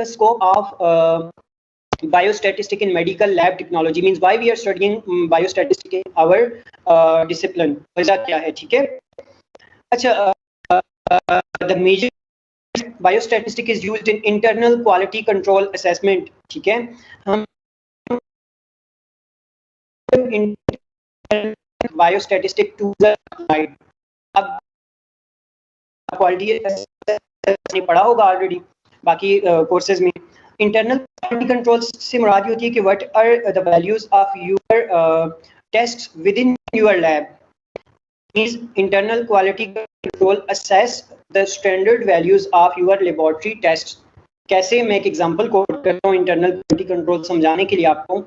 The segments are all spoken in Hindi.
the scope of biostatistic in medical lab technology, means why we are studying biostatistic in our discipline, वजह क्या है, ठीक है। अच्छा, the major biostatistic is used in internal quality control assessment, ठीक है। हम biostatistic tools are applied। अब क्वालिटी नहीं पढ़ा होगा ऑलरेडी बाकी कोर्सेज में। इंटरनल क्वालिटी कंट्रोल से मुराद होती है कि what are the values of your tests within your lab. Means internal quality control assess the standard values of your laboratory tests. कैसे, मैं एक एग्जांपल कोट करता हूँ इंटरनल क्वालिटी कंट्रोल समझाने के लिए आपको।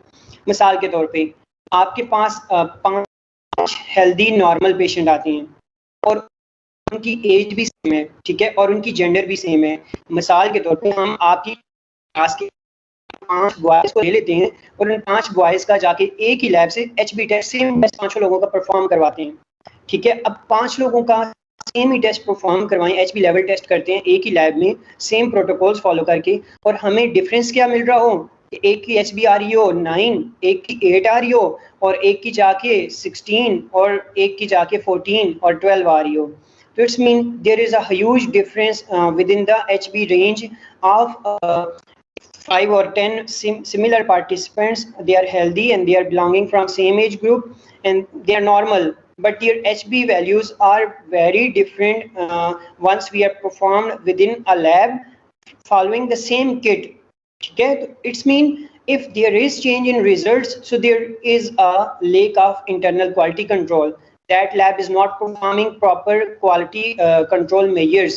मिसाल के तौर पे आपके पास 5 हेल्दी नॉर्मल पेशेंट आते हैं और उनकी एज भी सेम है, ठीक है, और उनकी जेंडर भी सेम है। मिसाल के तौर पे हम आपकी क्लास के 5 बॉयज को ले लेते हैं और उन 5 बॉयज का जाके एक ही लैब से एचबी टेस्ट सेम टेस्ट 5 लोगों का परफॉर्म करवाते हैं, ठीक है। अब 5 लोगों का सेम ही टेस्ट परफॉर्म करवाएं, एचबी लेवल टेस्ट करते हैं एक ही लैब में सेम प्रोटोकॉल्स फॉलो करके, और हमें डिफरेंस क्या मिल रहा हो, एक की एचबी आ रही हो 9, एक की 8 आ रही हो, और एक की जाके 16, और एक की जाके 14 और 12 आ रही हो। So it's mean there is a huge difference within the HB range of 5 or 10 similar participants. They are healthy and they are belonging from same age group and they are normal, but their HB values are very different once we are performed within a lab following the same kit. Okay, it's mean if there is change in results, so there is a lack of internal quality control. That lab is not performing proper quality control measures,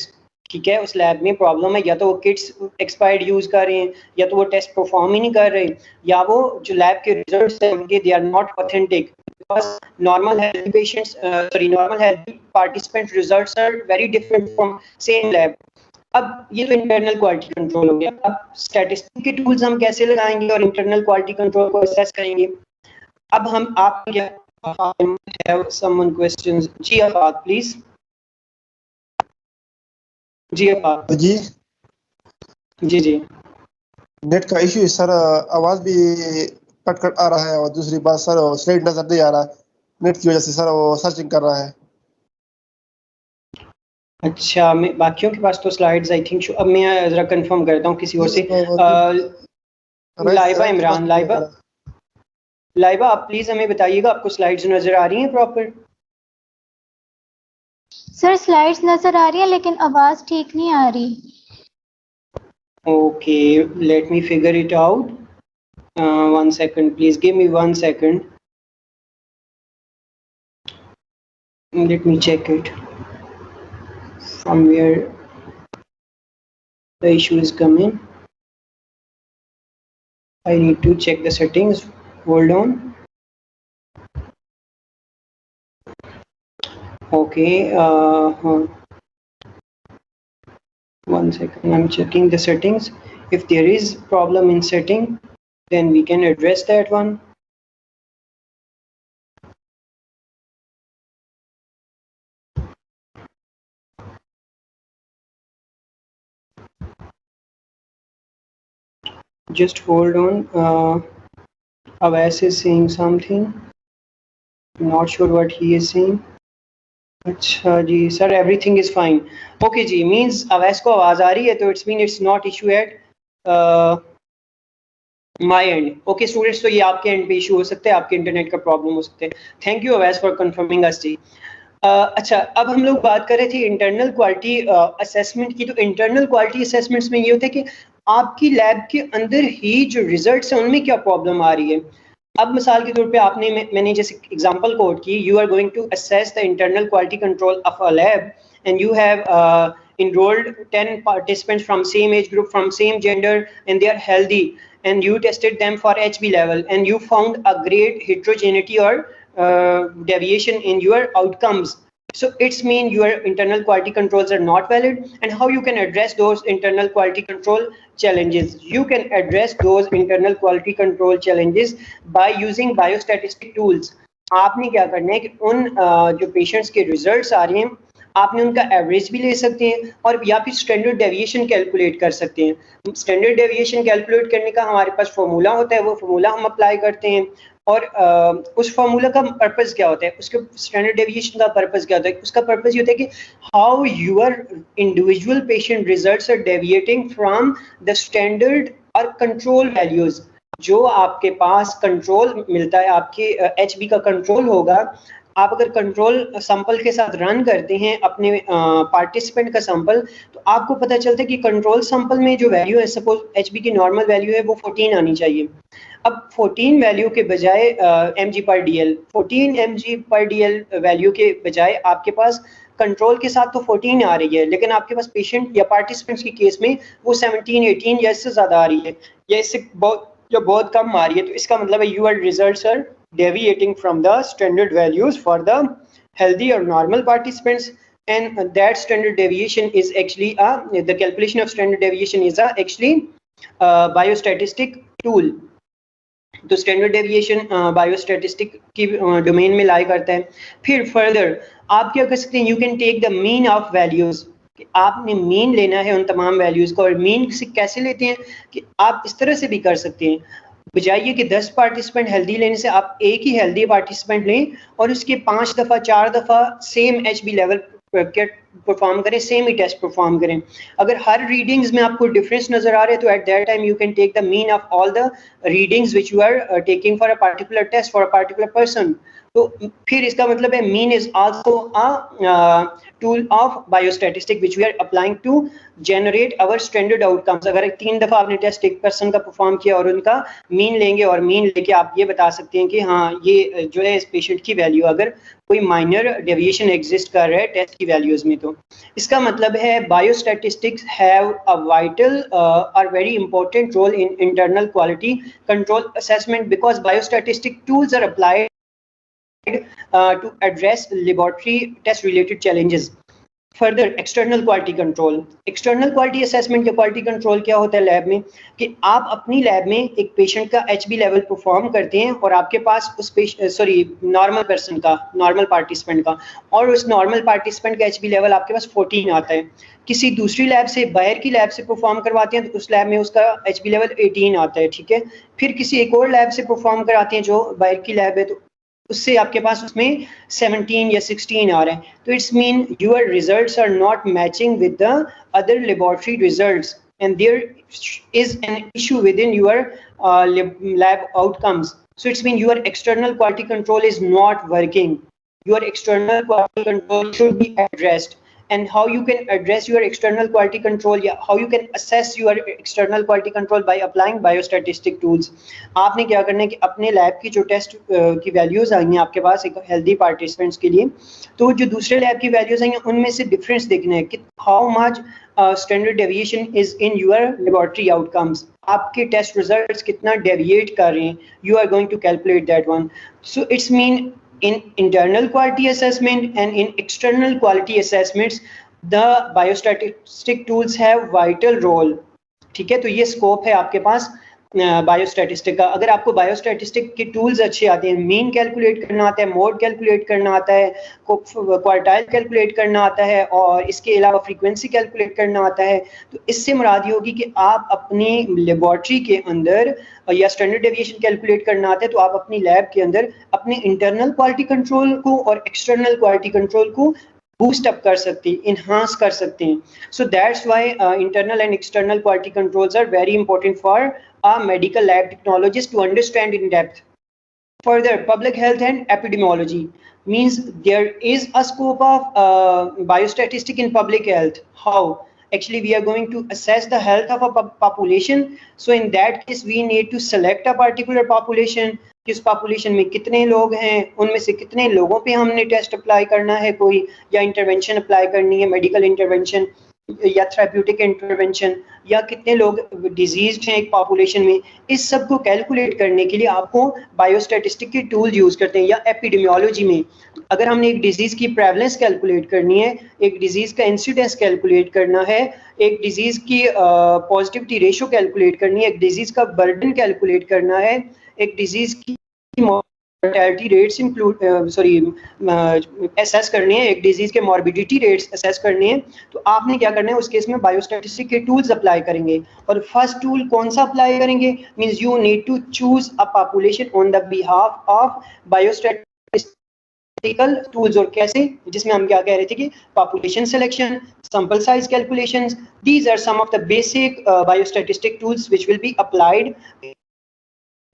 ठीक है। उस लैब में प्रॉब्लम है, या तो वो किट्स एक्सपायर्ड यूज कर रहे हैं, या तो वो टेस्ट परफॉर्म ही नहीं कर रहे, या वो जो लैब के रिजल्ट्स हैं उनके they are not authentic, because normal healthy patients normal healthy participant results are very different from same lab. अब ये तो इंटरनल क्वालिटी कंट्रोल हो गया। अब स्टैटिस्टिक के टूल्स हम कैसे लगाएंगे और इंटरनल क्वालिटी कंट्रोल को असेस करेंगे। अब हम आप क्या have someone questions? जी आफाक प्लीज। जी आफाक जी जी जी नेट का इशू है सर, आवाज भी कट कट आ रहा है, और दूसरी बात सर स्लाइड नजर नहीं आ रहा नेट की वजह से सर, वो सर्चिंग कर रहा है। अच्छा, मैं बाकियों के पास तो स्लाइड्स आई थिंक अब मैं जरा कंफर्म करता हूँ किसी और से। लाइबा इमरान, लाइबा आप प्लीज हमें बताइएगा आपको स्लाइड्स नजर आ रही हैं प्रॉपर? सर स्लाइड्स नजर आ रही है लेकिन आवाज ठीक नहीं आ रही। Okay, let me figure it out. 1 second please, give me 1 second, let me check it from where the issue is coming. I need to check the settings, hold on. Okay, 1 second, I'm checking the settings. If there is problem in setting, then we can address that one. Just hold on. Avais is saying something, not sure what he is saying. अच्छा जी sir, everything is fine. Okay जी, मींस अवैस को आवाज आ रही है, तो it's mean it's not issue at my end. Okay students, तो ये आपके एंड पे इशू हो सकता है, आपके इंटरनेट का प्रॉब्लम हो सकता है। Thank you Awais for confirming us जी। अच्छा, अब हम लोग बात कर रहे थे इंटरनल क्वालिटी असेसमेंट की। तो इंटरनल क्वालिटी असेसमेंट्स में ये होता है कि आपकी लैब के अंदर ही जो रिजल्ट्स हैं उनमें क्या प्रॉब्लम आ रही है। अब मिसाल के तौर पे आपने मैंने जैसे एग्जांपल कोट की, you are going to assess the internal quality control of a lab and you have enrolled 10 participants from same age group, from same gender, and they are healthy, and you tested them for HB level and you found a great heterogeneity or deviation in your outcomes. So it's mean your internal quality controls are not valid. And how you can address those internal quality control challenges? You can address those internal quality control challenges by using biostatistic tools. आपने क्या करना है कि उन जो पेशेंट्स के रिजल्ट्स आ रहे हैं आपने उनका एवरेज भी ले सकते हैं और या फिर स्टैंडर्ड डेविएशन कैलकुलेट कर सकते हैं। स्टैंडर्ड डेविएशन कैलकुलेट करने का हमारे पास फॉर्मूला होता है, वो फॉर्मूला हम अप्लाई करते हैं और उस फार्मूला का पर्पस क्या होता है, उसके स्टैंडर्ड डेविएशन का पर्पस क्या होता है, उसका पर्पस ये होता है कि how your individual patient results are deviating from the standard और कंट्रोल वैल्यूज। जो आपके पास कंट्रोल मिलता है, आपके HB का कंट्रोल होगा, आप अगर कंट्रोल सैंपल के साथ रन करते हैं अपने पार्टिसिपेंट का सैंपल, तो आपको पता चलता है कि कंट्रोल सैंपल में जो वैल्यू है, सपोज HB की नॉर्मल वैल्यू है वो 14 आनी चाहिए। अब 14 वैल्यू के बजाय mg/dl 14 mg/dl वैल्यू के बजाय आपके पास कंट्रोल के साथ तो 14 आ रही है, लेकिन आपके पास पेशेंट या पार्टिसिपेंट्स की केस में वो 17, 18 या इससे ज़्यादा आ रही है, या इससे बहुत कम आ रही है। तो इसका मतलब है your results are deviating from the standard values for the healthy or normal participants, and that standard deviation is actually the calculation of standard deviation is actually biostatistic tool। तो स्टैंडर्ड डेविएशन बायोस्टैटिस्टिक की डोमेन में लाई करता है। फिर फर्दर आप क्या कर सकते हैं, you can take the mean of values. आपने मीन लेना है उन तमाम वैल्यूज को, और मीन से कैसे लेते हैं कि आप इस तरह से भी कर सकते हैं, बजाय कि 10 पार्टिसिपेंट हेल्दी लेने से आप एक ही हेल्दी पार्टिसिपेंट लें और उसके 5 दफ़ा 4 दफ़ा सेम HB लेवल परफॉर्म करें, सेम ही टेस्ट परफॉर्म करें। अगर हर रीडिंग्स में आपको डिफरेंस नजर आ रहे हैं तो at that time you can take the mean of all the readings which you are taking for a particular test for a particular person. तो फिर इसका मतलब है mean is also a tool of biostatistic which we are applying to generate our standard outcomes. अगर 3 दफा आपने टेस्ट एक पर्सन का परफॉर्म किया और उनका मीन लेंगे, और मीन लेके आप ये बता सकते हैं कि हाँ ये जो है इस पेशेंट की वैल्यू, अगर कोई माइनर डेविएशन एग्जिस्ट कर रहा है टेस्ट की वैल्यूज में, तो इसका मतलब है बायोस्टैटिस्टिक्स हैव अ वाइटल और very important role in internal quality control assessment, because biostatistic tools are applied to address laboratory test related challenges। Further external quality control, external quality assessment या क्वालिटी कंट्रोल क्या होता है लैब में, कि आप अपनी लैब में एक पेशेंट का HB लेवल परफॉर्म करते हैं और आपके पास उस नॉर्मल पर्सन का, नॉर्मल पार्टिसिपेंट का, और उस नॉर्मल पार्टिसिपेंट का HB लेवल आपके पास 14 आता है। किसी दूसरी लैब से, बाहर की लैब से परफॉर्म करवाते हैं तो उस लैब में उसका HB लेवल 18 आता है, ठीक है। फिर किसी एक और लैब से परफॉर्म कराते हैं जो बाहर की लैब है, तो उससे आपके पास उसमें 17 या 16 आ रहे हैं। तो it's mean your results are not matching with the other laboratory results and there is an issue within your lab outcomes. So it's mean your external quality control is not working. Your external quality control should be addressed, and how you can address your external quality control, या how you can assess your external quality control by applying biostatistic tools। आपने क्या करना है कि अपने लैब की जो टेस्ट की वैल्यूज आई हैं आपके पास एक हेल्दी पार्टिसिपेंट्स के लिए, तो जो दूसरे लैब की वैल्यूज आई हैं उनमें से डिफरेंस देखना है कि how much standard deviation is in your laboratory outcomes. आपके टेस्ट रिजल्ट्स कितना डेविएट कर रहे हैं, you are going to calculate that one. So it's mean in internal quality assessment and in external quality assessments the biostatistic tools have vital role। ठीक है, तो ये स्कोप है आपके पास बायोस्टैटिस्टिक का। अगर आपको बायोस्टैटिस्टिक के टूल्स अच्छे आते हैं, मीन कैलकुलेट करना आता है, मोड कैलकुलेट करना आता है, क्वार्टाइल कैलकुलेट करना आता है, और इसके अलावा फ्रीक्वेंसी कैलकुलेट करना आता है, तो इससे मुराद ये होगी कि आप अपनी लेबोरेटरी के अंदर, या स्टैंडर्ड डेविएशन कैलकुलेट करना आता है तो आप अपनी लैब के अंदर अपने इंटरनल क्वालिटी कंट्रोल को और एक्सटर्नल क्वालिटी कंट्रोल को बूस्ट अप कर सकते हैं, इन्हांस कर सकते हैं। So that's why internal and external quality controls are very important for a medical lab technologist to understand in depth। Further, public health and epidemiology means there is a scope of biostatistic in public health। How? Actually, we are going to assess the health of a population। So in that case, we need to select a particular population। किस पॉपुलेशन में कितने लोग हैं, उनमें से कितने लोगों पे हमने टेस्ट अप्लाई करना है कोई, या इंटरवेंशन अप्लाई करनी है, मेडिकल इंटरवेंशन या थेरेप्यूटिक इंटरवेंशन, या कितने लोग डिजीज्ड हैं एक पॉपुलेशन में। इस सब को कैलकुलेट करने के लिए आपको बायोस्टैटिस्टिक के टूल यूज़ करते हैं। या एपिडेमियोलॉजी में अगर हमने एक डिजीज़ की प्रेवलेंस कैलकुलेट करनी है, एक डिजीज़ का इंसिडेंस कैलकुलेट करना है, एक डिजीज़ की पॉजिटिविटी रेशो कैलकुलेट करनी है, एक डिजीज़ का बर्डन कैलकुलेट करना है, एक डिजीज़ की मोर्टेलिटी रेट्स इंक्लूड एसेस करने हैं, एक डिजीज के मॉर्बिडिटी रेट्स असेस करने हैं, तो आपने क्या करना है उस केस में बायोस्टैटिस्टिक के टूल्स अप्लाई करेंगे। और फर्स्ट टूल कौन सा अप्लाई करेंगे, means you need to choose a population on the behalf of biostatistical tools. और कैसे, जिसमें हम क्या कह रहे थे कि population selection, sample size calculations, these are some of the basic biostatistic tools which will be applied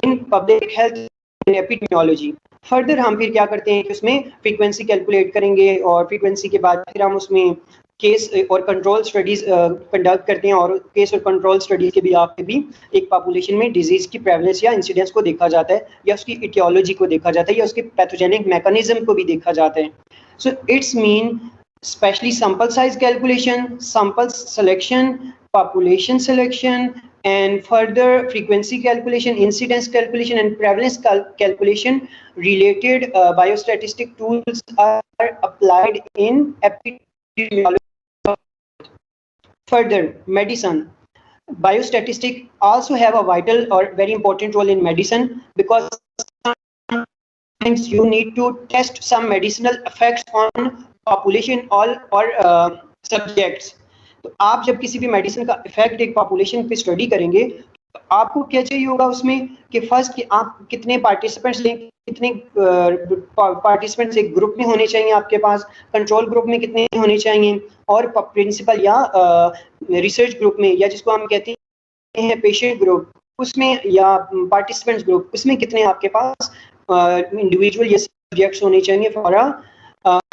in public health epidemiology. Further हम फिर क्या करते हैं कि उसमें फ्रीक्वेंसी कैलकुलेट करेंगे और फ्रीक्वेंसी के बाद फिर हम उसमें केस और कंट्रोल स्टडीज कंडक्ट करते हैं, और केस और कंट्रोल स्टडीज के भी आप भी एक पॉपुलेशन में डिजीज की प्रेवलेंस या इंसिडेंस को देखा जाता है, या उसकी इटियोलॉजी को देखा जाता है, या उसके पैथोजेनिक मैकेनिज्म को भी देखा जाता है। सो it's mean specially sample size calculation, sample selection, population selection, and further frequency calculation, incidence calculation, and prevalence calculation related biostatistic tools are applied in epidemiology. Further, medicine. Biostatistic also have a vital or very important role in medicine, because sometimes you need to test some medicinal effects on population or subjects. तो आप जब किसी भी मेडिसिन का इफेक्ट एक पॉपुलेशन पे स्टडी करेंगे, तो आपको क्या चाहिए होगा उसमें कि फर्स्ट कि आप कितने पार्टिसिपेंट्स लें, कितने पार्टिसिपेंट्स एक ग्रुप में होने चाहिए आपके पास, कंट्रोल ग्रुप में कितने होने चाहिए, और प्रिंसिपल या रिसर्च ग्रुप में, या जिसको हम कहते हैं पेशेंट ग्रुप, उसमें या पार्टिसिपेंट्स ग्रुप, उसमें कितने आपके पास इंडिविजुअल या सब्जेक्ट्स होने चाहिए for a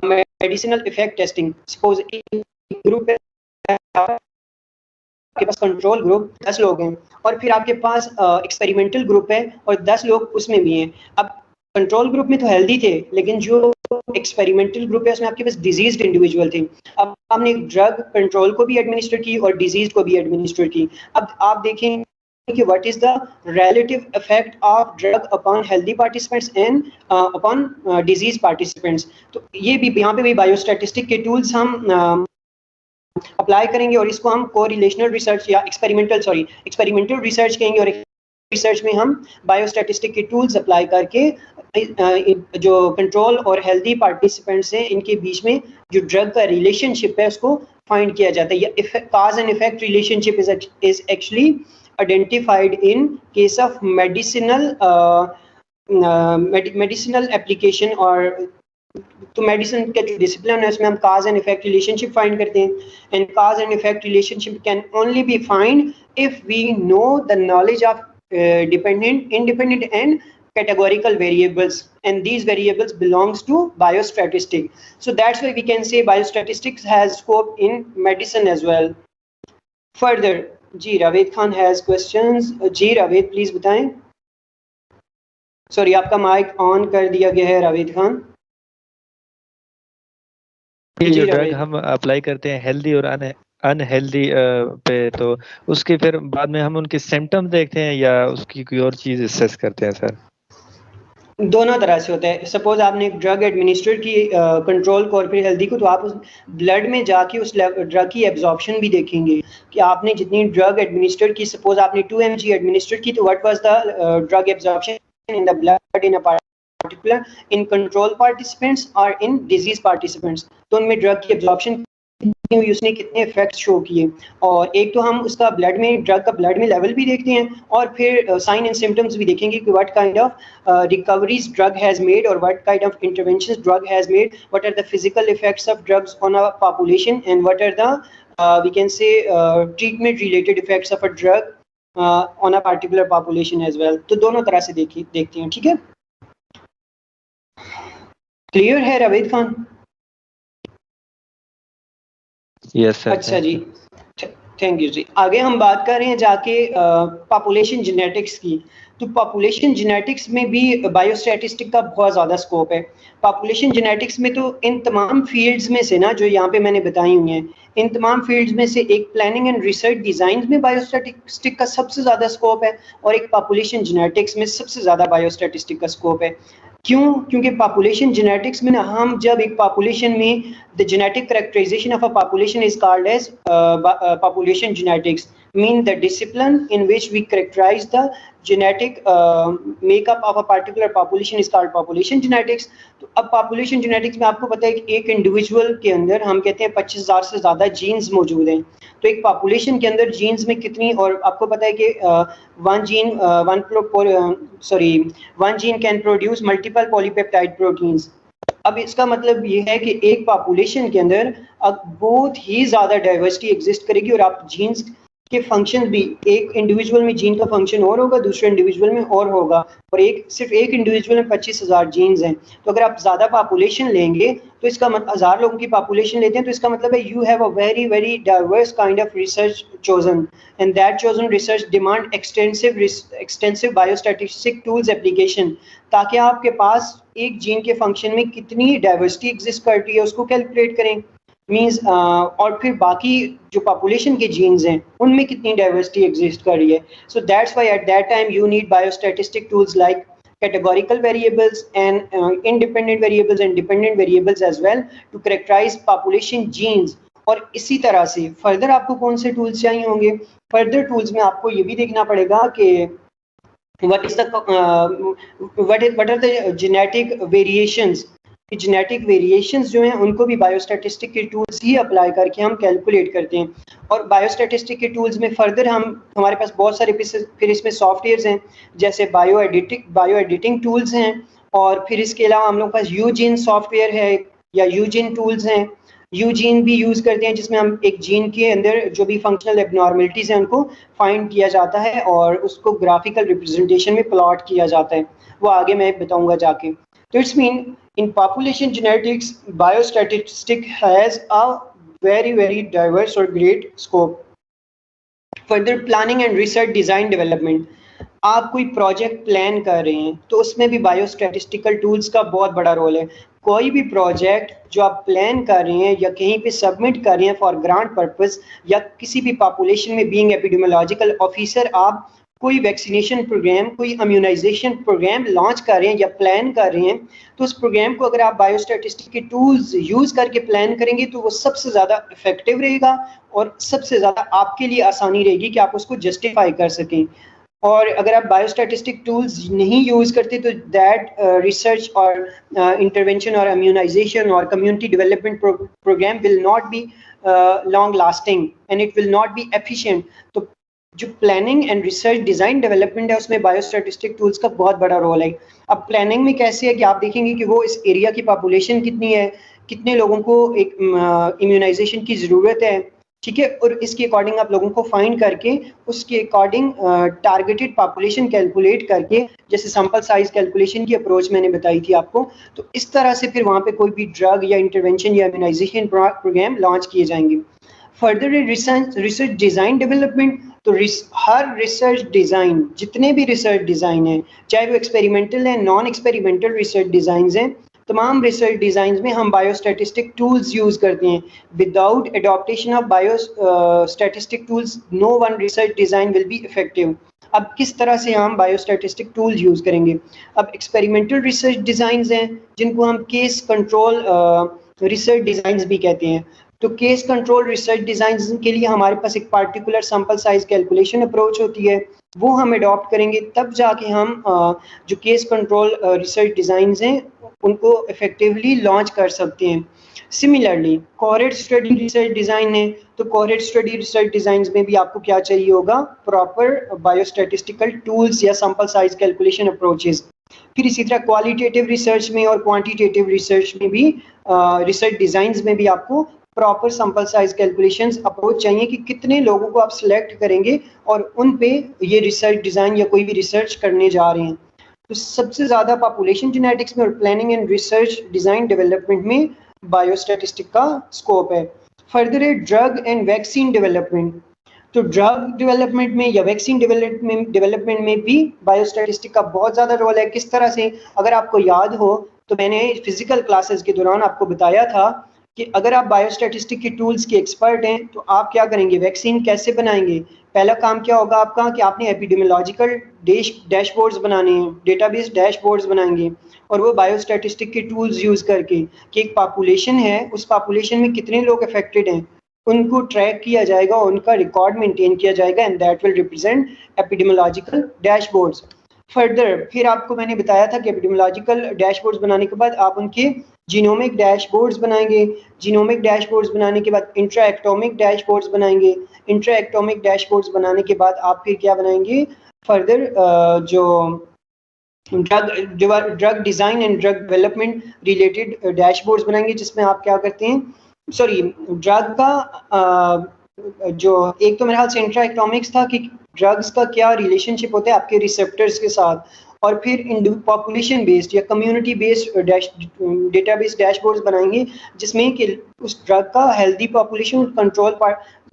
medicinal effect testing. Suppose एक ग्रुप आपके पास कंट्रोल ग्रुप 10 लोग हैं, और फिर आपके पास एक्सपेरिमेंटल ग्रुप है और 10 लोग उसमें भी हैं। अब कंट्रोल ग्रुप में तो हेल्दी थे, लेकिन जो एक्सपेरिमेंटल ग्रुप है उसमें आपके पास डिजीज्ड इंडिविजुअल थे। अब आपने ड्रग कंट्रोल को भी एडमिनिस्टर की और डिजीज को भी एडमिनिस्टर की। अब आप देखें कि what is the relative effect of drug upon healthy participants and upon disease participants. तो ये भी यहाँ पे भी बायोस्टैटिस्टिक के टूल्स हम अप्लाई करेंगे, और इसको हम कोरिलेशनल रिसर्च या एक्सपेरिमेंटल रिसर्च कहेंगे। और रिसर्च में हम बायोस्टैटिस्टिक के टूल्स अप्लाई करके जो कंट्रोल और हेल्दी पार्टिसिपेंट्स हैं इनके बीच में जो ड्रग का रिलेशनशिप है उसको फाइंड किया जाता है। Cause and effect relationship is actually identified in case of medicinal application. और तो मेडिसिन का जो डिसिप्लिन है उसमें हम cause and effect relationship find करते हैं, and cause and effect relationship can only be find if we know the knowledge of dependent, independent and categorical variables, and these variables belongs to biostatistics. So that's why we can say biostatistics has scope in medicine as well. Further, जी रावेद खान has questions. जी रावेद प्लीज बताएं। सॉरी आपका माइक ऑन कर दिया गया है रावेद खान। ये जो ड्रग हम अप्लाई करते हैं हेल्दी और अनहेल्दी पे, तो उसके फिर बाद में हम उनके सिम्टम्स देखते हैं या उसकी कोई और चीज असेस करते हैं सर? दोनों तरह से होता है। सपोज आपने एक ड्रग एडमिनिस्टर की कंट्रोल को और फिर हेल्दी को, तो आप उस ब्लड में जाके उस ड्रग की एब्जॉर्प्शन भी देखेंगे कि आपने जितनी ड्रग एडमिनिस्टर की, सपोज आपने 2 mg एडमिनिस्टर की, तो what was the drug absorption in the blood in a particular, in control participants और इन डिजीज पार्टिसिपेंट्स। तो उनमें ड्रग की एब्जॉर्प्शन कितनी हुई, उसने कितने इफेक्ट शो किए। और एक तो हम उसका ब्लड में, ड्रग का ब्लड में लेवल भी देखते हैं, और फिर साइन एंड सिम्टम्स भी देखेंगे कि what kind of recoveries drug has made और what kind of interventions drug has made, what are the physical effects of drugs on a population, and what are the we can say treatment related effects of a drug on a particular population as well. तो दोनों तरह से देखते हैं। ठीक है, क्लियर है रावेद खान? Yes sir. अच्छा जी, थैंक यू जी। आगे हम बात कर रहे हैं जाके पॉपुलेशन जेनेटिक्स की। तो पॉपुलेशन जेनेटिक्स में भी बायोस्टैटिस्टिक का बहुत ज़्यादा स्कोप है। पॉपुलेशन जेनेटिक्स में तो इन तमाम फील्ड्स में से ना, जो यहाँ पे मैंने बताई हुई हैं, इन तमाम फील्ड्स में से एक प्लानिंग एंड रिसर्च डिज़ाइन में बायोस्टैटिस्टिक का सबसे ज़्यादा स्कोप है, और एक पॉपुलेशन जेनेटिक्स में सबसे ज़्यादा बायोस्टैटिस्टिक का स्कोप है। क्यों? क्योंकि पॉपुलेशन जेनेटिक्स में ना, हम जब एक पॉपुलेशन में the genetic characterization of a population is called as population genetics. mean the discipline in which we characterize the genetic makeup of a particular population is called population genetics. तो अब population genetics में आपको पता है कि एक इंडिविजुअल के अंदर हम कहते हैं 25,000 से ज़्यादा जीन्स मौजूद हैं। तो एक पॉपुलेशन के अंदर जीन्स में कितनी, और आपको पता है कि one gene can produce multiple polypeptide proteins. अब इसका मतलब ये है कि एक पॉपुलेशन के अंदर अब बहुत ही ज़्यादा डाइवर्सिटी एग्जिस्ट करेगी और आप जीन्स के फंक्शन भी, एक इंडिविजुअल में जीन का फंक्शन और होगा, दूसरे इंडिविजुअल में और होगा, और सिर्फ एक इंडिविजुअल में 25,000 जीन्स हैं। तो अगर आप ज़्यादा पॉपुलेशन लेंगे तो इसका मतलब 1000 लोगों की पॉपुलेशन लेते हैं तो इसका मतलब है you have a very very diverse kind of research chosen, and that chosen research demand extensive biostatistic tools application, ताकि आपके पास एक जीन के फंक्शन में कितनी डाइवर्सिटी एग्जिस्ट करती है उसको कैलकुलेट करें। मीन्स और फिर बाकी जो पॉपुलेशन के जीन्स हैं उनमें कितनी डाइवर्सिटी एग्जिस्ट कर रही है। So that's why at that time you need biostatistic tools like categorical variables and independent variables and dependent variables as well to characterize population genes। और इसी तरह से फर्दर आपको कौन से टूल्स चाहिए होंगे? फर्दर टूल्स में आपको ये भी देखना पड़ेगा कि what are the genetic variations। Genetic variations जो हैं उनको भी बायोस्टैटिस्टिक के टूल्स ही अप्लाई करके हम कैलकुलेट करते हैं। और बायोस्टैटिस्टिक के टूल्स में फर्दर हमारे पास बहुत सारे फिर इसमें सॉफ्टवेयर्स हैं, जैसे बायो एडिटिंग टूल्स हैं, और फिर इसके अलावा हम लोग के पास यूजीन सॉफ्टवेयर है या यूजीन टूल्स हैं। यूजीन भी यूज़ करते हैं जिसमें हम एक जीन के अंदर जो भी फंक्शनल एबनॉर्मलिटीज़ हैं उनको फाइंड किया जाता है और उसको ग्राफिकल रिप्रेजेंटेशन में प्लॉट किया जाता है, वो आगे मैं बताऊँगा जाके। तो it's mean in population genetics, biostatistic has a very very diverse or great scope. Further planning and research design development, आप कोई प्रोजेक्ट प्लान कर रहे हैं तो उसमें भी बायोस्टैटिस्टिकल टूल्स का बहुत बड़ा रोल है। कोई भी प्रोजेक्ट जो आप प्लान कर रहे हैं या कहीं पे सबमिट कर रहे हैं फॉर ग्रांट पर्पस, या किसी भी पॉपुलेशन में बीइंग एपिडेमियोलॉजिकल ऑफिसर आप कोई वैक्सीनेशन प्रोग्राम, कोई इम्यूनाइजेशन प्रोग्राम लॉन्च कर रहे हैं या प्लान कर रहे हैं, तो उस प्रोग्राम को अगर आप बायोस्टैटिस्टिक के टूल्स यूज़ करके प्लान करेंगे तो वो सबसे ज़्यादा इफेक्टिव रहेगा और सबसे ज़्यादा आपके लिए आसानी रहेगी कि आप उसको जस्टिफाई कर सकें। और अगर आप बायोस्टैटिस्टिक टूल्स नहीं यूज़ करते तो दैट रिसर्च और इंटरवेंशन और इम्यूनाइजेशन और community development program will not be long lasting and it will not be efficient. तो जो planning and research design development है उसमें बायोस्टैटिस्टिक टूल्स का बहुत बड़ा रोल है। अब प्लानिंग में कैसे है कि आप देखेंगे कि वो इस एरिया की पॉपुलेशन कितनी है, कितने लोगों को एक इम्यूनाइजेशन की ज़रूरत है, ठीक है, और इसके अकॉर्डिंग आप लोगों को फाइंड करके उसके अकॉर्डिंग टारगेटेड पॉपुलेशन कैलकुलेट करके, जैसे सैंपल साइज कैलकुलेशन की अप्रोच मैंने बताई थी आपको, तो इस तरह से फिर वहाँ पे कोई भी ड्रग या इंटरवेंशन या इम्यूनाइजेशन प्रोग्राम लॉन्च किए जाएंगे। फर्दर रिसर्च डिज़ाइन डेवलपमेंट, तो हर रिसर्च डिज़ाइन, जितने भी रिसर्च डिज़ाइन हैं, चाहे वो एक्सपेरिमेंटल हैं, नॉन एक्सपेरिमेंटल रिसर्च डिज़ाइंस हैं, तमाम रिसर्च डिज़ाइंस में हम बायोस्टैटिस्टिक टूल्स यूज़ करते हैं। Without adaptation of biostatistic tools no one research design will be effective. अब किस तरह से हम बायोस्टैटिस्टिक टूल्स यूज़ करेंगे? अब एक्सपेरिमेंटल रिसर्च डिज़ाइंस हैं जिनको हम केस कंट्रोल रिसर्च डिज़ाइंस भी कहते हैं। तो केस कंट्रोल रिसर्च डिज़ाइंस के लिए हमारे पास एक particular sample size calculation approach होती है, वो हम अडॉप्ट करेंगे, तब जाके हम जो केस कंट्रोल रिसर्च डिज़ाइंस हैं उनको इफेक्टिवली लॉन्च कर सकते हैं। Similarly coherent study research design है, तो कोहेरेंट स्टडी रिसर्च डिज़ाइंस में भी आपको क्या चाहिए होगा? प्रॉपर बायोस्टैटिस्टिकल टूल्स या सैंपल साइज कैलकुलेशन अप्रोचेस। फिर इसी तरह क्वालिटेटिव रिसर्च में और क्वांटिटेटिव रिसर्च में भी रिसर्च डिज़ाइंस में भी आपको proper sample size calculations approach चाहिए कि कितने लोगों को आप सिलेक्ट करेंगे और उन पे ये रिसर्च डिज़ाइन या कोई भी रिसर्च करने जा रहे हैं। तो सबसे ज़्यादा पॉपुलेशन जेनेटिक्स में और planning and research design development में बायोस्टैटिस्टिक का स्कोप है। फर्दर है ड्रग एंड वैक्सीन डेवलपमेंट, तो ड्रग डेवलपमेंट में या वैक्सीन डेवलपमेंट में भी बायोस्टैटिस्टिक का बहुत ज़्यादा रोल है। किस तरह से? अगर आपको याद हो तो मैंने फिजिकल क्लासेस के दौरान आपको बताया था कि अगर आप बायोस्टैटिस्टिक के टूल्स के एक्सपर्ट हैं तो आप क्या करेंगे? वैक्सीन कैसे बनाएंगे? पहला काम क्या होगा आपका कि आपने एपिडेमियोलॉजिकल डैशबोर्ड्स बनाने हैं, डेटाबेस डैशबोर्ड्स बनाएंगे, और वो बायोस्टैटिस्टिक के टूल्स यूज़ करके कि एक पॉपुलेशन है, उस पॉपुलेशन में कितने लोग अफेक्टेड हैं, उनको ट्रैक किया जाएगा, उनका रिकॉर्ड मेंटेन किया जाएगा and that will represent epidemiological dashboards. Further फिर आपको मैंने बताया था कि एपिडेमियोलॉजिकल डैशबोर्ड्स बनाने के बाद आप उनके जीनोमिक डैशबोर्ड्स बनाएंगे। जीनोमिक डैशबोर्ड्स बनाने के बाद इंट्रा एक्टोमिक डैशबोर्ड्स बनाएंगे। इंट्रा एक्टोमिक डैशबोर्ड्स बनाने के बाद आप फिर क्या बनाएंगे, फर्दर जो drug design and drug development related dashboards बनाएंगे, जिसमें आप क्या करते हैं, सॉरी ड्रग का जो एक तो मेरे ख्याल से इंट्रा इकोनॉमिक्स था कि ड्रग्स का क्या रिलेशनशिप होता है आपके रिसेप्टर्स के साथ, और फिर पॉपुलेशन बेस्ड या कम्युनिटी बेस्ड डेटाबेस डैशबोर्ड्स बनाएंगे जिसमें कि उस ड्रग का healthy population control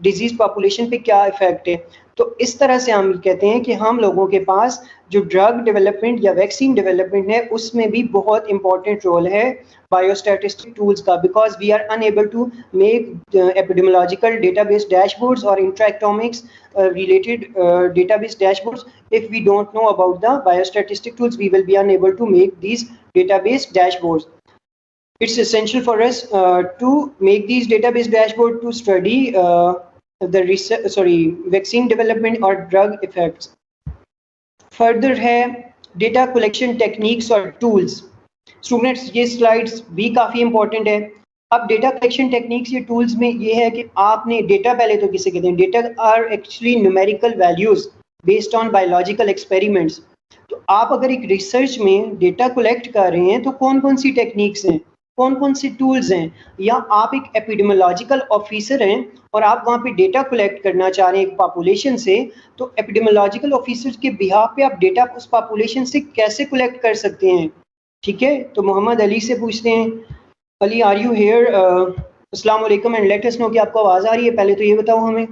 disease population पे क्या इफेक्ट है। तो इस तरह से हम कहते हैं कि हम लोगों के पास जो ड्रग डेवलपमेंट या वैक्सीन डेवलपमेंट है उसमें भी बहुत इंपॉर्टेंट रोल है बायोस्टैटिस्टिक टूल्स का, because we are unable to make epidemiological database dashboards और intra economics related database dashboards. If we don't know about the biostatistic tools, we will be unable to make these database dashboards. It's essential for us to make these database dashboard to study vaccine development or drug effects. Further है data collection techniques और tools. Students, ये slides भी काफ़ी important है। अब डेटा कलेक्शन टेक्निक्स या टूल्स में ये है कि आपने डेटा, पहले तो किसे कहते हैं, data are actually numerical values based on biological experiments. तो आप अगर एक रिसर्च में डेटा कलेक्ट कर रहे हैं तो कौन कौन सी टेक्निक्स हैं, कौन कौन सी टूल्स हैं, या आप एक एपिडेमियोलॉजिकल ऑफिसर हैं और आप वहाँ पे डेटा कलेक्ट करना चाह रहे हैं एक पॉपुलेशन से, तो एपिडेमियोलॉजिकल ऑफिसर के बिहाफ पे आप डेटा उस पॉपुलेशन से कैसे कलेक्ट कर सकते हैं। ठीक है, तो मोहम्मद अली से पूछते हैं। Ali, are you here? अस्सलाम वालेकुम एंड लेट अस नो कि आपको आवाज़ आ रही है, पहले तो ये बताओ हमें।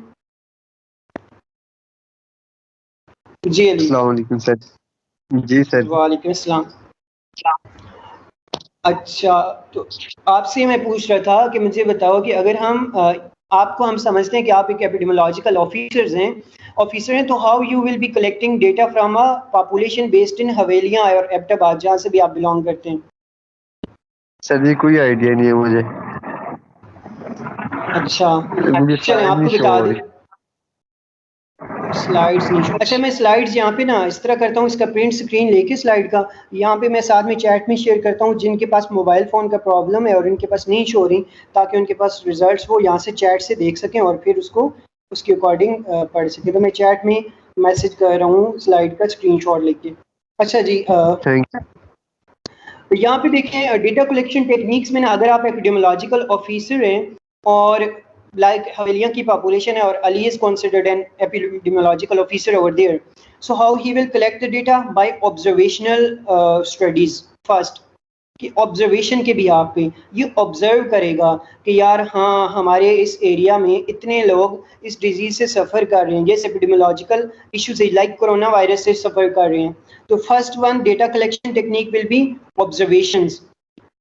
जी अली। अस्सलाम वालेकुम सर। जी सर। वालेकुम अस्सलाम। अच्छा, तो आपसे मैं पूछ रहा था कि मुझे बताओ कि अगर हम हम समझते हैं कि आप एक एपिडेमियोलॉजिकल ऑफिसर हैं, तो how you will be collecting data from a population based in Havelian और एबटाबाद, जहाँ से भी आप बिलोंग करते हैं। सर ये कोई आइडिया नहीं है मुझे। अच्छा, मुझे चलिए आपको बता दें। स्लाइड्स नहीं, अच्छा मैं स्लाइड्स यहाँ पे ना इस तरह करता हूँ, इसका प्रिंट स्क्रीन लेके स्लाइड का यहाँ पे मैं साथ में चैट में शेयर करता हूँ, जिनके पास मोबाइल फ़ोन का प्रॉब्लम है और इनके पास नहीं शो रही, ताकि उनके पास रिजल्ट्स वो यहाँ से चैट से देख सकें और फिर उसको उसके अकॉर्डिंग पढ़ सकें। तो मैं चैट में मैसेज कर रहा हूँ स्लाइड का स्क्रीनशॉट लेके। अच्छा जी, यहाँ पे देखें डेटा कलेक्शन टेक्निक्स में ना, अगर आप एपिडेमियोलॉजिकल ऑफिसर हैं और लाइक हवेलियाँ की पॉपुलेशन है और Ali is considered an epidemiological officer over there, so how he will collect the data by observational studies. First कि ऑब्जर्वेशन के बिहाफ पे ये ऑब्जर्व करेगा कि यार हाँ हमारे इस एरिया में इतने लोग इस डिजीज से सफ़र कर रहे हैं, जैसे epidemiological issues like corona virus से सफ़र कर रहे हैं। तो first one data collection technique will be observations.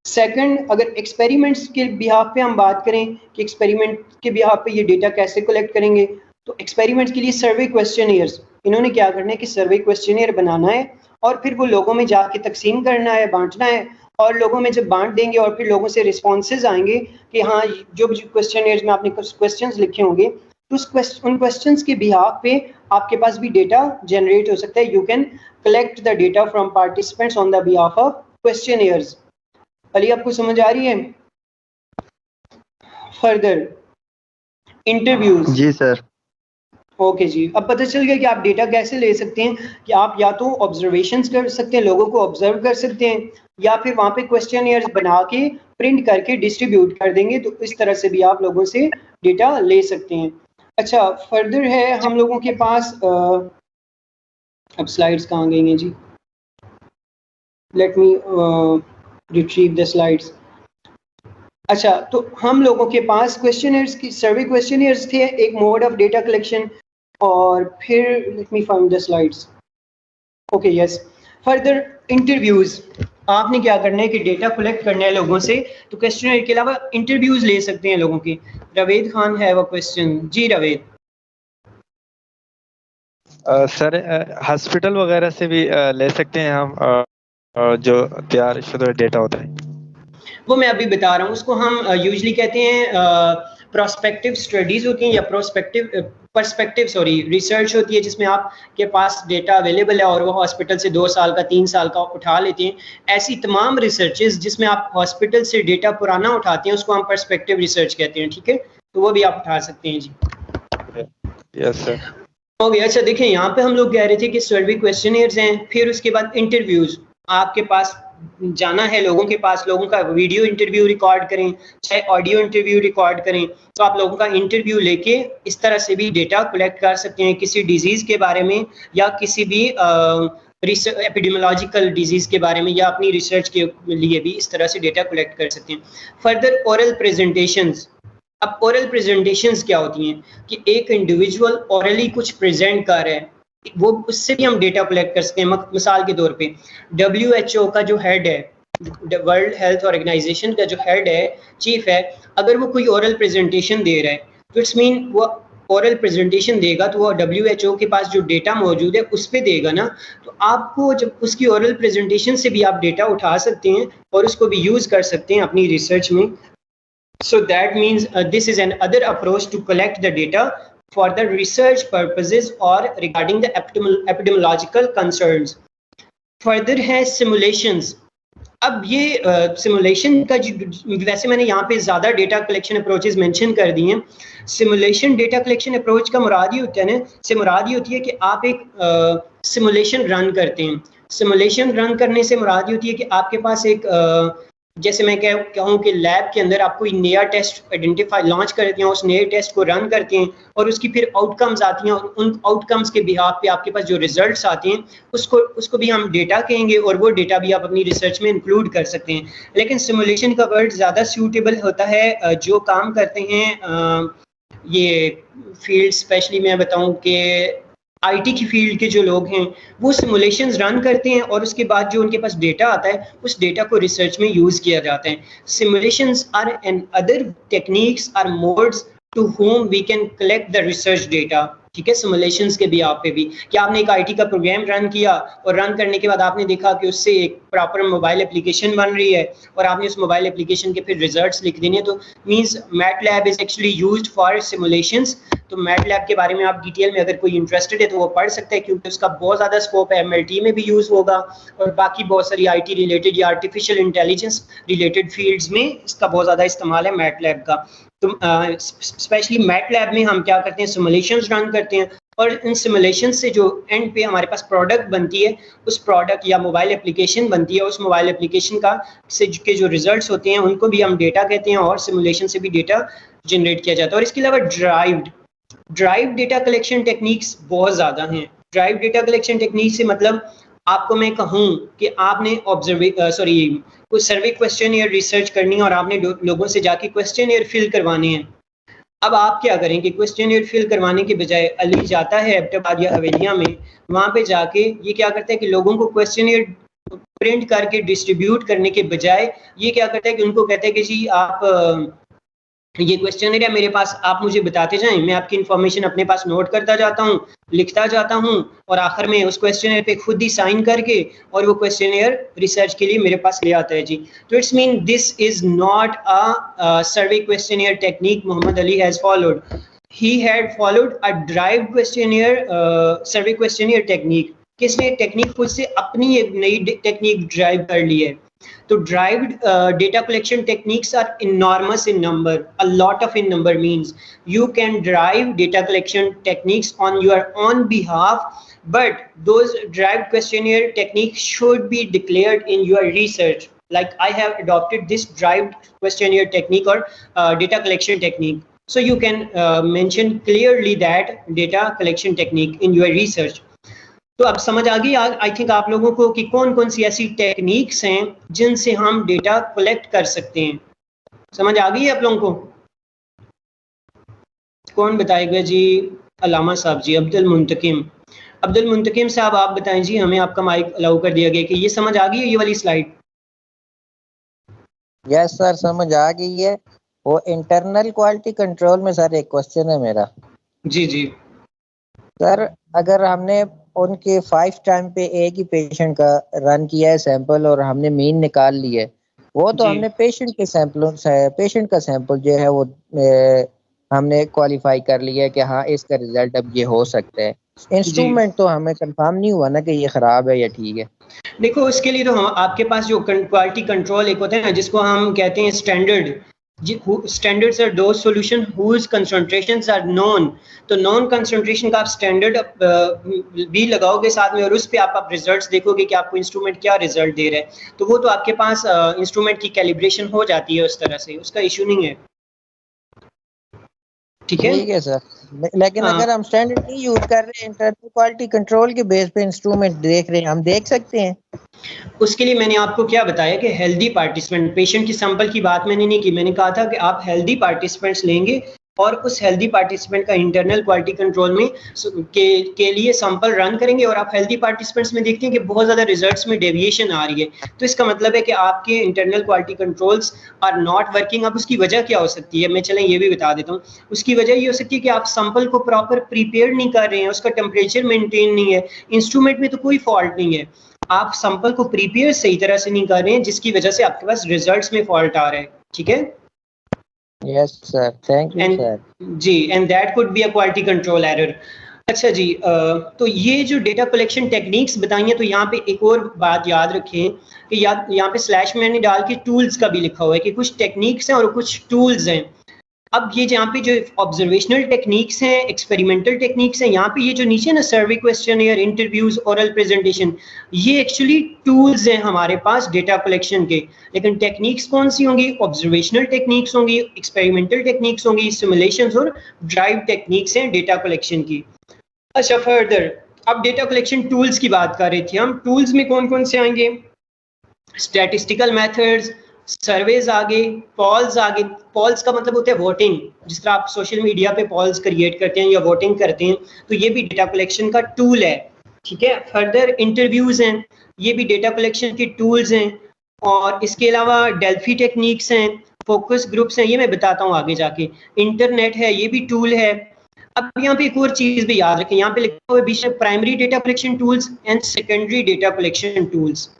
Second, अगर एक्सपेरिमेंट्स के बिहाफ पे हम बात करें कि एक्सपेरिमेंट के बिहाफ पे ये डेटा कैसे कलेक्ट करेंगे, तो एक्सपेरिमेंट्स के लिए सर्वे क्वेश्चनियर्स, इन्होंने क्या करना है कि सर्वे क्वेश्चनियर बनाना है और फिर वो लोगों में जाके तकसीम करना है, बांटना है, और लोगों में जब बांट देंगे और फिर लोगों से रिस्पॉन्सेज आएंगे कि हाँ जो क्वेश्चनियर्स में आपने कुछ क्वेश्चंस लिखे होंगे, तो उन क्वेश्चंस के बिहाफ पे आपके पास भी डेटा जनरेट हो सकता है। You can collect the data from participants on the behalf of questionnaires. Ali आपको समझ आ रही है? Further interviews. जी सर। ओके जी, अब पता चल गया कि आप डेटा कैसे ले सकते हैं, कि आप या तो ऑब्जर्वेशंस कर सकते हैं, लोगों को ऑब्जर्व कर सकते हैं, या फिर वहाँ पे क्वेश्चनियर्स बना के प्रिंट करके डिस्ट्रीब्यूट कर देंगे, तो इस तरह से भी आप लोगों से डेटा ले सकते हैं। अच्छा, फर्दर है हम लोगों के पास अब स्लाइड्स कहाँ गई हैं जी, let me retrieve the slides. अच्छा, तो हम लोगों के पास क्वेश्चनियर्स की सर्वे क्वेश्चनियर्स थे, एक मोड ऑफ डेटा कलेक्शन, और फिर let me find the slides. Okay yes, further interviews. आपने क्या करना है कि डेटा कलेक्ट करना है लोगों से, तो क्वेश्चनियर के अलावा इंटरव्यूज ले सकते हैं लोगों के। रवेद खान है वो क्वेश्चन। जी रवेद। सर हॉस्पिटल वगैरह से भी ले सकते हैं हम जो तैयार शुदा डेटा होता है। वो मैं अभी बता रहा हूँ, उसको हम यूजुअली कहते हैं प्रोस्पेक्टिव स्टडीज होती हैं या पर्सपेक्टिव रिसर्च होती है जिसमें आपके पास डेटा अवेलेबल है और वो हॉस्पिटल से 2 साल का 3 साल का उठा लेते हैं। ऐसी तमाम रिसर्चेज जिसमें आप हॉस्पिटल से डेटा पुराना उठाते हैं उसको हम पर्सपेक्टिव रिसर्च कहते हैं, ठीक है, तो वो भी आप उठा सकते हैं जी। Yes sir. ओके, अच्छा देखें यहाँ पे हम लोग कह रहे थे कि सर्वे क्वेश्चनियर्स हैं, फिर उसके बाद इंटरव्यूज, आपके पास जाना है लोगों के पास, लोगों का वीडियो इंटरव्यू रिकॉर्ड करें चाहे ऑडियो इंटरव्यू रिकॉर्ड करें, तो आप लोगों का इंटरव्यू लेके इस तरह से भी डेटा कलेक्ट कर सकते हैं किसी डिजीज के बारे में या किसी भी एपिडेमियोलॉजिकल डिजीज के बारे में या अपनी रिसर्च के लिए भी इस तरह से डेटा कलेक्ट कर सकते हैं। Further oral presentations. अब ओरल प्रेजेंटेशंस क्या होती हैं कि एक इंडिविजुअल ओरली कुछ प्रेजेंट कर रहा है, वो उससे भी हम डेटा कलेक्ट कर सकते हैं। मिसाल के तौर पे WHO का जो हेड है, वर्ल्ड हेल्थ ऑर्गेनाइजेशन का जो हेड है, चीफ है, अगर वो कोई ओरल प्रेजेंटेशन दे रहा है तो इट्स मीन वो ओरल प्रेजेंटेशन देगा तो वो WHO के पास जो डेटा मौजूद है उस पर देगा ना, तो आपको जब उसकी ओरल प्रेजेंटेशन से भी आप डेटा उठा सकते हैं और उसको भी यूज़ कर सकते हैं अपनी रिसर्च में। So that means this is another approach to collect the data for the research purposes or regarding the epidemiological concerns. Further है simulations. अब ये सिमुलेशन का वैसे मैंने यहाँ पे ज़्यादा डेटा कलेक्शन अप्रोचेस मेंशन कर दी हैं। सिमुलेशन डेटा कलेक्शन अप्रोच का मुराद ये होता है ना, से मुराद ये होती है कि आप एक सिमुलेशन रन करते हैं। सिमुलेशन रन करने से मुराद ये होती है कि आपके पास एक जैसे मैं कहूँ कि लैब के अंदर आप कोई नया टेस्ट लॉन्च करते हैं, उस नए टेस्ट को रन करते हैं और उसकी फिर आउटकम्स आती हैं और उन आउटकम्स के बिहाफ पे आपके पास जो रिजल्ट्स आते हैं उसको भी हम डेटा कहेंगे और वो डेटा भी आप अपनी रिसर्च में इंक्लूड कर सकते हैं। लेकिन सिमुलेशन का वर्ड ज़्यादा सूटेबल होता है जो काम करते हैं ये फील्ड, स्पेशली मैं बताऊँ कि IT की फील्ड के जो लोग हैं वो सिमुलेशंस रन करते हैं और उसके बाद जो उनके पास डेटा आता है उस डेटा को रिसर्च में यूज़ किया जाता है। Simulations are and other techniques are modes to whom we can collect the research data, ठीक है। सिमुलेशंस के भी आप पे भी कि आपने एक IT का प्रोग्राम रन किया और रन करने के बाद आपने देखा कि उससे एक प्रॉपर मोबाइल एप्लीकेशन बन रही है और आपने उस मोबाइल एप्लीकेशन के फिर रिजल्ट्स लिख देने, तो means MATLAB is actually used for simulations. तो मैटलैब के बारे में आप डिटेल में अगर कोई इंटरेस्टेड है तो वो पढ़ सकते हैं क्योंकि उसका बहुत ज़्यादा स्कोप है। MLT में भी यूज़ होगा और बाकी बहुत सारी IT रिलेटेड या आर्टिफिशियल इंटेलिजेंस रिलेटेड फील्ड्स में इसका बहुत ज़्यादा इस्तेमाल है मैटलैब का। तो स्पेशली मैटलैब में हम क्या करते हैं, सिमुलेशंस रन करते हैं और इन सिमुलेशन से जो एंड पे हमारे पास प्रोडक्ट बनती है, उस प्रोडक्ट या मोबाइल एप्लीकेशन बनती है, उस मोबाइल एप्लीकेशन का से के जो रिजल्ट्स होते हैं उनको भी हम डेटा कहते हैं और सिमुलेशन से भी डेटा जनरेट किया जाता है। और इसके अलावा ड्राइव डेटा कलेक्शन टेक्निक्स बहुत ज़्यादा हैं। ड्राइव डेटा कलेक्शन टेक्निक से मतलब आपको मैं कहूँ कि आपने कोई सर्वे क्वेश्चनियर रिसर्च करनी है और आपने लोगों से जाके क्वेश्चनियर फिल करवाने हैं। अब आप क्या करें कि क्वेश्चनियर फिल करवाने के बजाय अली जाता है एबटाबाद या हवेलिया में, वहाँ पे जाके ये क्या करता है कि लोगों को क्वेश्चनियर प्रिंट करके डिस्ट्रीब्यूट करने के बजाय ये क्या करता है कि उनको कहता है कि जी आप ये क्वेश्चनियर है मेरे पास, आप मुझे बताते जाएं, मैं आपकी इन्फॉर्मेशन अपने पास नोट करता जाता हूँ, लिखता जाता हूँ और आखिर में उस क्वेश्चनियर पे खुद ही साइन करके और वो क्वेश्चनियर रिसर्च के लिए मेरे पास ले आता है जी। तो it's mean this is not a survey questionnaire technique Mohammad Ali has followed, he had followed a drive questionnaire survey questionnaire technique. किसने टेक्निक खुद से अपनी एक नई टेक्निक ड्राइव कर ली है। तो derived data collection techniques are enormous in number. A lot of in number means you can derive data collection techniques on your own behalf, but those derived questionnaire techniques should be declared in your research. Like I have adopted this derived questionnaire technique or data collection technique. So you can mention clearly that data collection technique in your research. तो अब समझ आ गई आई थिंक आप लोगों को कि कौन कौन सी ऐसी टेक्निक्स हैं जिनसे हम डेटा कलेक्ट कर सकते हैं। समझ आ गई है आप लोगों को? कौन बताएगा जी? अलामा साहब जी। अब्दुल मुंतकिम साहब आप बताएं जी, हमें आपका माइक अलाउ कर दिया गया कि ये समझ आ गई है ये वाली स्लाइड? यस सर समझ आ गई है। वो इंटरनल क्वालिटी कंट्रोल में सर एक क्वेश्चन है मेरा। जी जी सर, अगर हमने उनके 5 टाइम पे एक ही पेशेंट का रन किया है सैंपल और हमने मीन निकाल ली है, वो तो हमने पेशेंट का सैंपल जो है वो हमने क्वालिफाई कर लिया कि हाँ इसका रिजल्ट अब ये हो सकता है। इंस्ट्रूमेंट तो हमें कंफर्म नहीं हुआ ना कि ये खराब है या ठीक है। देखो उसके लिए तो हम आपके पास जो क्वालिटी कंट्रोल एक होता है ना, जिसको हम कहते हैं standard, standards are those solution whose concentrations are known. तो नॉन कंसंट्रेशन का आप स्टैंडर्ड भी लगाओगे साथ में, और उस पे आप रिजल्ट्स देखोगे कि आपको इंस्ट्रूमेंट क्या रिजल्ट दे रहा है, तो वो तो आपके पास इंस्ट्रूमेंट की कैलिब्रेशन हो जाती है उस तरह से, उसका इशू नहीं है। ठीक है सर, लेकिन अगर हम स्टैंडर्ड नहीं यूज कर रहे हैं, इंटरनल क्वालिटी कंट्रोल के बेस पे इंस्ट्रूमेंट देख रहे हैं, हम देख सकते हैं। उसके लिए मैंने आपको क्या बताया कि हेल्दी पार्टिसिपेंट, पेशेंट की सैंपल की बात मैंने नहीं की, मैंने कहा था कि आप हेल्दी पार्टिसिपेंट्स लेंगे और उस हेल्दी पार्टिसिपेंट का इंटरनल क्वालिटी कंट्रोल में के लिए सैंपल रन करेंगे, और आप हेल्दी पार्टिसिपेंट्स में देखते हैं कि बहुत ज़्यादा रिजल्ट्स में डेविएशन आ रही है, तो इसका मतलब है कि आपके internal quality controls are not working. अब उसकी वजह क्या हो सकती है, मैं चलें ये भी बता देता हूँ। उसकी वजह ये हो सकती है कि आप सैंपल को प्रॉपर प्रिपेयर नहीं कर रहे हैं, उसका टेम्परेचर मेंटेन नहीं है। इंस्ट्रूमेंट में तो कोई फॉल्ट नहीं है, आप सैंपल को प्रिपेयर सही तरह से नहीं कर रहे हैं, जिसकी वजह से आपके पास रिजल्ट्स में फॉल्ट आ रहा है। ठीक है, yes sir, thank you sir. जी, and that could be a quality control error. अच्छा जी, तो ये जो डेटा कलेक्शन टेक्निक्स बताई हैं, तो यहाँ पे एक और बात याद रखें कि यहाँ पे स्लैश मैंने डाल के टूल्स का भी लिखा हुआ है कि कुछ टेक्निक्स हैं और कुछ टूल्स हैं। अब ये जहाँ पे जो ऑब्जर्वेशनल टेक्निक्स हैं, एक्सपेरिमेंटल टेक्निक्स हैं, यहाँ पे ये जो नीचे ना सर्वे क्वेश्चनियर, इंटरव्यूज, ओरल प्रेजेंटेशन, ये एक्चुअली टूल्स हैं हमारे पास डेटा कलेक्शन के। लेकिन टेक्निक्स कौन सी होंगी? ऑब्जर्वेशनल टेक्निक्स होंगी, एक्सपेरिमेंटल टेक्निक्स होंगी, सिमुलेशंस और ड्राइव टेक्निक्स हैं डेटा कलेक्शन की। अच्छा, फर्दर अब डेटा कलेक्शन टूल्स की बात कर रहे थे हम। टूल्स में कौन कौन से आएंगे? स्टैटिस्टिकल मेथड्स, सर्वेज आगे, पॉल्स आगे। पॉल्स का मतलब होता है वोटिंग, जिस तरह आप सोशल मीडिया पे पॉल्स क्रिएट करते हैं या वोटिंग करते हैं, तो ये भी डेटा कलेक्शन का टूल है। ठीक है, फर्दर इंटरव्यूज हैं, ये भी डेटा कलेक्शन के टूल्स हैं। और इसके अलावा डेल्फी टेक्निक्स हैं, फोकस ग्रुप्स हैं, ये मैं बताता हूँ आगे जाके। इंटरनेट है, ये भी टूल है। अब यहाँ पे एक और चीज भी याद रखें, यहाँ पे लिखा हुआ है बीच में primary data collection tools and secondary data collection tools.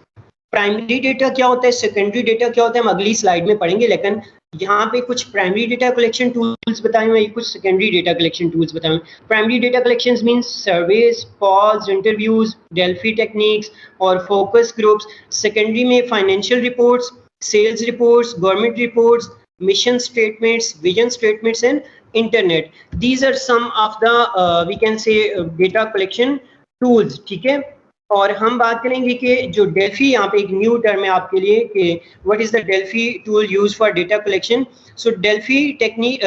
Primary data क्या होता है, सेकेंडरी डेटा क्या होता है, हम अगली स्लाइड में पढ़ेंगे, लेकिन यहाँ पे कुछ प्राइमरी डेटा कलेक्शन टूल्स बताए हुए हैं, कुछ सेकेंडरी डेटा कलेक्शन टूल्स बताए हुए हैं। Primary data collections means surveys, polls, interviews, Delphi techniques और फोकस ग्रुप्स। सेकेंडरी में financial reports, sales reports, government reports, mission statements, vision statements and internet. These are some of the we can say data collection tools. ठीक है, और हम बात करेंगे कि जो डेल्फी, यहाँ पे एक न्यू टर्म है आपके लिए कि what is the Delphi tool use for data collection. So Delphi technique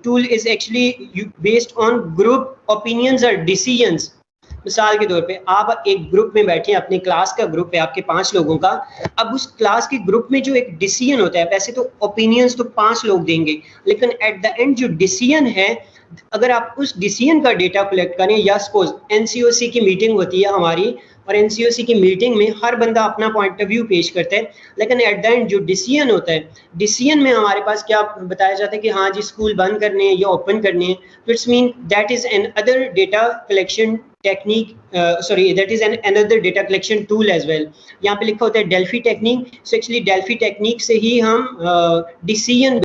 tool is actually based on group opinions और डिसीजंस। मिसाल के तौर पे आप एक ग्रुप में बैठे हैं, अपने क्लास का ग्रुप है आपके 5 लोगों का। अब उस क्लास के ग्रुप में जो एक डिसीजन होता है, वैसे तो ओपिनियंस तो 5 लोग देंगे, लेकिन एट द एंड जो डिसीजन है, अगर आप उस डिसीजन का डेटा कलेक्ट करें, या सपोज एनसीओसी की मीटिंग होती है हमारी, और एनसीओसी की मीटिंग में हर बंदा अपना पॉइंट ऑफ व्यू पेश करता है, लेकिन एट द एंड जो डिसीजन होता है, डिसीजन में हमारे पास क्या बताया जाता है कि हाँ जी स्कूल बंद करने हैं या ओपन करने हैं। तो it's mean that is an other data collection technique, that is an another data collection tool as well. यहाँ पे लिखा होता है Delphi technique. So actually Delphi technique से ही हम डिसीजन